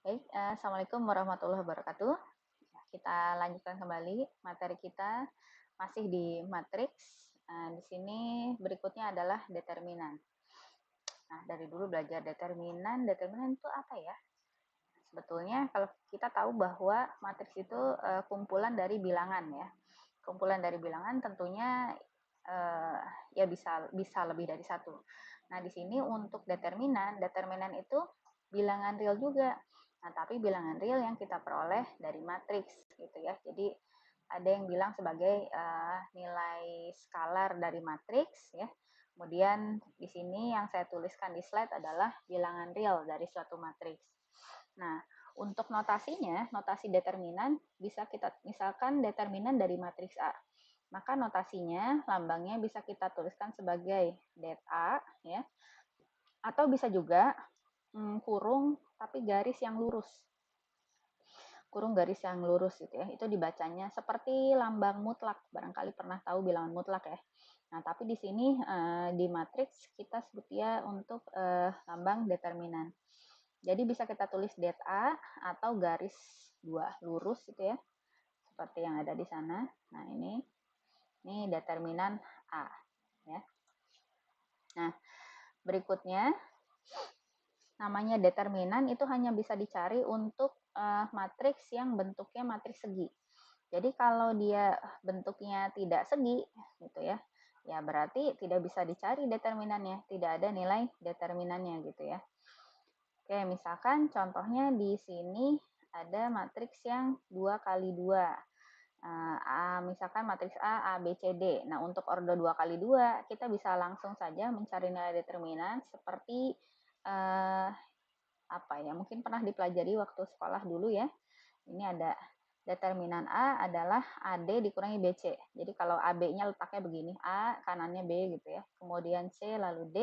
Baik, Assalamualaikum warahmatullahi wabarakatuh. Kita lanjutkan kembali materi kita masih di matriks. Di sini berikutnya adalah determinan. Nah, dari dulu belajar determinan. Determinan itu apa ya? Sebetulnya kalau kita tahu bahwa matriks itu kumpulan dari bilangan ya. Kumpulan dari bilangan tentunya uh, ya bisa lebih dari satu. Nah, di sini untuk determinan, determinan itu bilangan real juga. Nah, tapi bilangan real yang kita peroleh dari matriks gitu ya. Jadi ada yang bilang sebagai nilai skalar dari matriks ya. Kemudian di sini yang saya tuliskan di slide adalah bilangan real dari suatu matriks. Nah, untuk notasinya, notasi determinan bisa kita misalkan determinan dari matriks A. Maka notasinya, lambangnya bisa kita tuliskan sebagai det A ya. Atau bisa juga kurung tapi garis yang lurus. Kurung garis yang lurus gitu ya. Itu dibacanya seperti lambang mutlak. Barangkali pernah tahu bilangan mutlak ya. Nah, tapi di sini di matriks kita sebut ya untuk lambang determinan. Jadi bisa kita tulis det A atau garis 2 lurus gitu ya. Seperti yang ada di sana. Nah, ini determinan A ya. Nah, berikutnya namanya determinan itu hanya bisa dicari untuk matriks yang bentuknya matriks segi. Jadi kalau dia bentuknya tidak segi gitu ya, ya berarti tidak bisa dicari determinannya, tidak ada nilai determinannya gitu ya. Oke, misalkan contohnya di sini ada matriks yang 2 kali 2. Misalkan matriks A, B, C, D. Nah, untuk ordo 2 kali 2, kita bisa langsung saja mencari nilai determinan seperti apa ya, mungkin pernah dipelajari waktu sekolah dulu ya. Ini ada determinan A adalah AD dikurangi BC. Jadi kalau AB-nya letaknya begini, A kanannya B gitu ya. Kemudian C lalu D,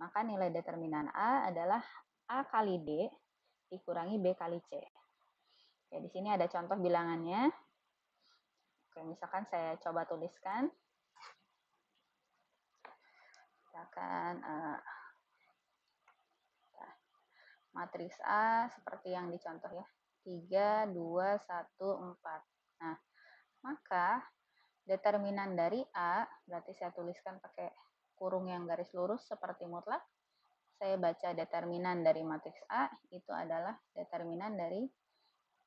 maka nilai determinan A adalah A kali D dikurangi B kali C. Oke, di sini ada contoh bilangannya. Oke, misalkan saya coba tuliskan. Misalkan matriks A seperti yang dicontoh ya. 3, 2, 1, 4. Nah, maka determinan dari A, berarti saya tuliskan pakai kurung yang garis lurus seperti mutlak. Saya baca determinan dari matriks A, itu adalah determinan dari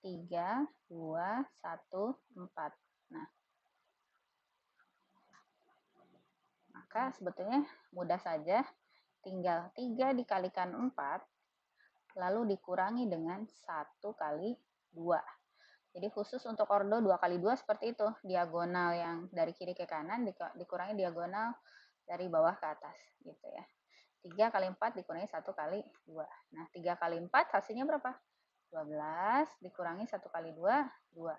3, 2, 1, 4. Nah, maka sebetulnya mudah saja, tinggal 3 dikalikan 4, lalu dikurangi dengan 1 kali 2. Jadi khusus untuk ordo 2 kali 2 seperti itu, diagonal yang dari kiri ke kanan dikurangi diagonal dari bawah ke atas gitu ya. 3 kali 4 dikurangi 1 kali 2. Nah, 3 kali 4 hasilnya berapa? 12 dikurangi 1 kali 2, 2.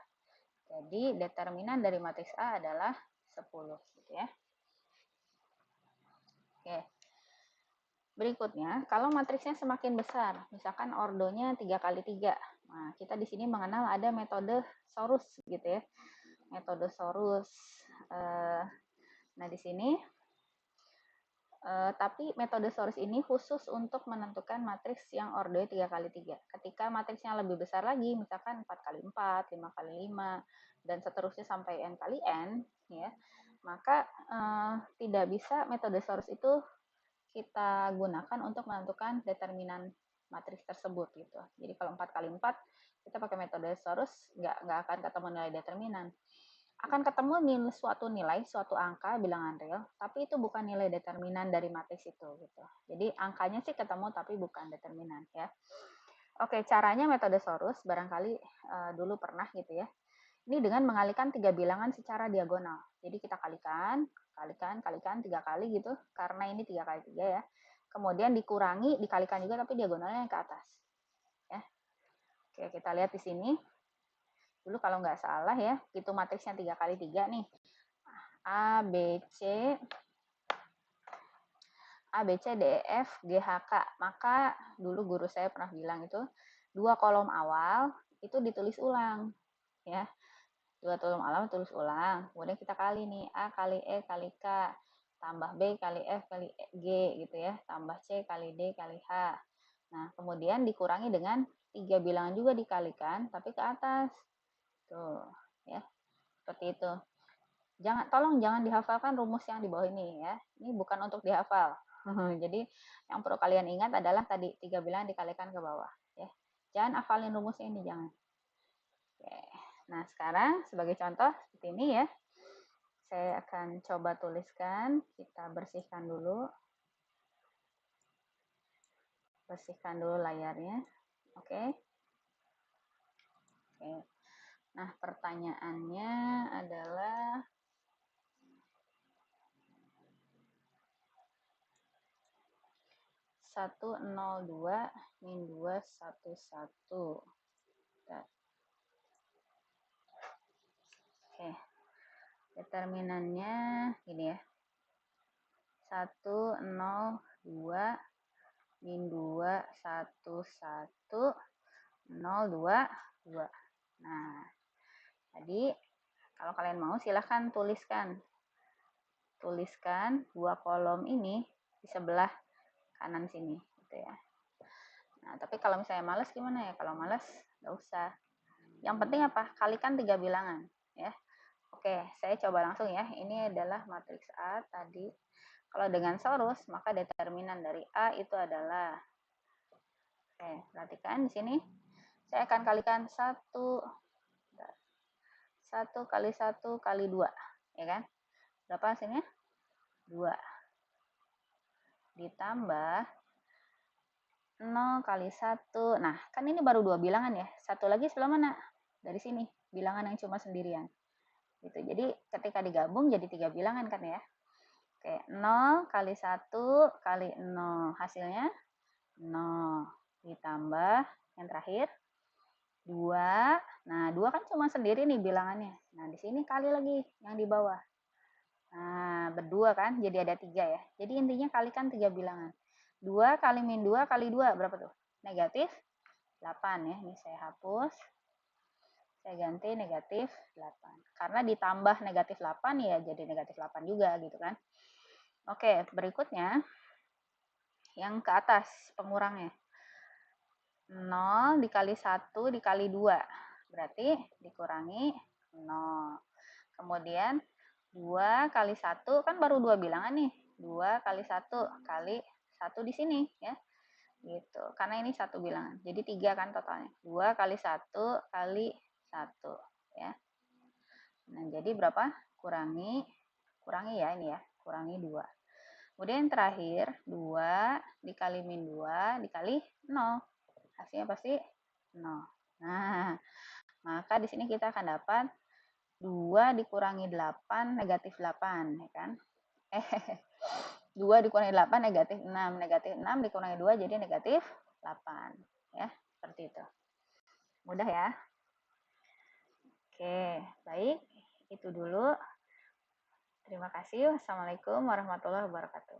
Jadi determinan dari matriks A adalah 10 gitu ya. Oke. Berikutnya, kalau matriksnya semakin besar, misalkan ordonya 3 kali 3. Nah, kita di sini mengenal ada metode Sorus gitu ya. Metode Sorus. Nah, di sini tapi metode Sorus ini khusus untuk menentukan matriks yang ordonya 3 kali 3. Ketika matriksnya lebih besar lagi, misalkan 4 kali 4, 5 kali 5, dan seterusnya sampai n kali n, ya, maka tidak bisa metode Sorus itu kita gunakan untuk menentukan determinan matriks tersebut gitu. Jadi kalau 4 kali 4 kita pakai metode Sorus nggak akan ketemu nilai determinan. Akan ketemu suatu angka bilangan real, tapi itu bukan nilai determinan dari matriks itu gitu. Jadi angkanya sih ketemu tapi bukan determinan ya. Oke, caranya metode Sorus barangkali dulu pernah gitu ya. Ini dengan mengalihkan 3 bilangan secara diagonal. Jadi kita kalikan 3 kali gitu, karena ini 3 kali 3 ya. Kemudian dikurangi, dikalikan juga tapi diagonalnya ke atas. Ya. Oke, kita lihat di sini. Dulu kalau nggak salah ya, itu matriksnya 3 kali 3 nih. A, B, C, A, B, C, D, E, F, G, H, K. Maka dulu guru saya pernah bilang itu, 2 kolom awal itu ditulis ulang. Ya, 2 kolom awal tulis ulang. Kemudian kita kali nih, A kali E kali K, tambah B kali F kali G gitu ya, tambah C kali D kali H. Nah, kemudian dikurangi dengan 3 bilangan juga dikalikan, tapi ke atas. Tuh, ya. Seperti itu. Tolong jangan dihafalkan rumus yang di bawah ini ya. Ini bukan untuk dihafal. Jadi yang perlu kalian ingat adalah tadi 3 bilangan dikalikan ke bawah ya. Jangan hafalin rumusnya ini, jangan. Oke. Nah, sekarang sebagai contoh seperti ini ya. Saya akan coba tuliskan, kita bersihkan dulu. Bersihkan dulu layarnya. Oke. Oke. Nah, pertanyaannya adalah 102 min 211. Oke. Determinannya gini ya. 102 min 211 022. Nah, tadi kalau kalian mau silahkan tuliskan dua kolom ini di sebelah kanan sini gitu ya. Nah, tapi kalau misalnya males gimana ya? Kalau males nggak usah. Yang penting apa? Kalikan 3 bilangan ya. Oke, saya coba langsung ya. Ini adalah matriks A tadi. Kalau dengan sorus, maka determinan dari A itu adalah, oke, perhatikan di sini. Saya akan kalikan 1 kali 1 kali 2, ya kan? Berapa hasilnya? 2. Ditambah 0 kali 1. Nah, kan ini baru 2 bilangan ya. Satu lagi sebelah mana? Dari sini, bilangan yang cuma sendirian. Gitu. Jadi ketika digabung jadi 3 bilangan kan ya. Oke, 0 kali 1 kali 0. Hasilnya 0. Ditambah yang terakhir 2. Nah, 2 kan cuma sendiri nih bilangannya. Nah, di sini kali lagi yang di bawah. Nah, berdua kan, jadi ada 3 ya. Jadi intinya kalikan 3 bilangan. 2 kali min 2 kali 2, berapa tuh? Negatif 8 ya. Ini saya hapus. Saya ganti negatif 8. Karena ditambah negatif 8 ya jadi negatif 8 juga gitu kan. Oke, berikutnya yang ke atas pengurangnya. 0 dikali 1 dikali 2. Berarti dikurangi 0. Kemudian 2 kali 1 kan baru 2 bilangan nih. 2 kali 1 kali 1 di sini ya. Gitu. Karena ini 1 bilangan. Jadi 3 kan totalnya. 2 kali 1 kali 1 ya. Nah, jadi berapa? Kurangi ya ini ya. Kurangi 2. Kemudian yang terakhir 2 dikali min 2 dikali 0. Hasilnya pasti 0. Nah, maka di sini kita akan dapat 2 dikurangi 8 negatif 8 ya kan. 2 dikurangi 8 negatif 6. Negatif 6 dikurangi 2 jadi negatif 8 ya, seperti itu. Mudah ya. Oke, baik. Itu dulu. Terima kasih. Wassalamualaikum warahmatullahi wabarakatuh.